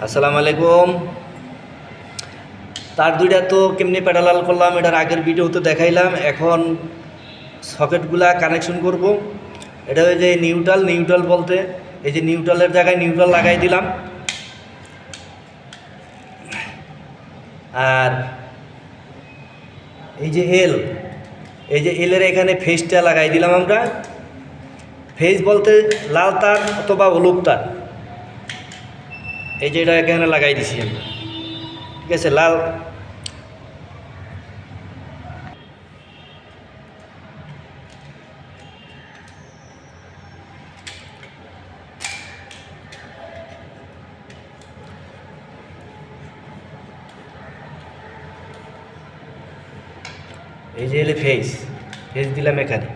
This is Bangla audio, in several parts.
আসসালামু আলাইকুম। তার দুইটা তো কেমনি প্যাডালাল করলাম, এটার আগের ভিডিওতে দেখাইলাম। এখন সকেটগুলা কানেকশন করব। এটা ওই যে নিউট্রাল বলতে এই যে নিউট্রালের জায়গায় নিউট্রাল লাগাই দিলাম, আর এই যে এলের এখানে ফেজটা লাগাই দিলাম আমরা। ফেজ বলতে লাল তার অথবা হলুদ তার, এই যে এটা এখানে লাগাই দিছি আমরা, ঠিক আছে। লাল এই যে এলে ফেজ দিলাম এখানে।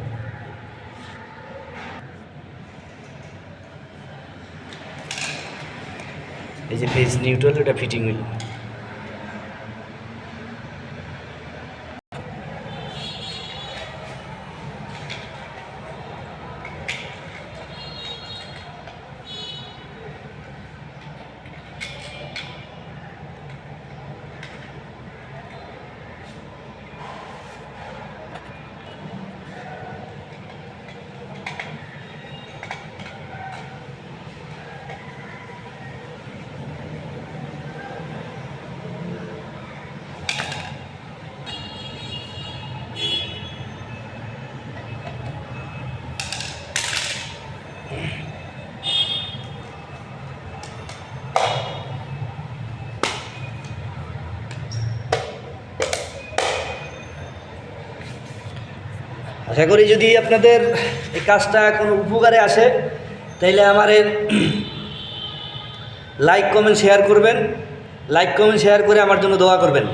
এই যে ফেজ নিউট্রাল, এটা ফিটিং হইল। আশা করি যদি আপনাদের এই কাজটা কোনো উপকারে আসে, তাইলে আমার লাইক কমেন্ট শেয়ার করবেন। লাইক কমেন্ট শেয়ার করে আমার জন্য দোয়া করবেন।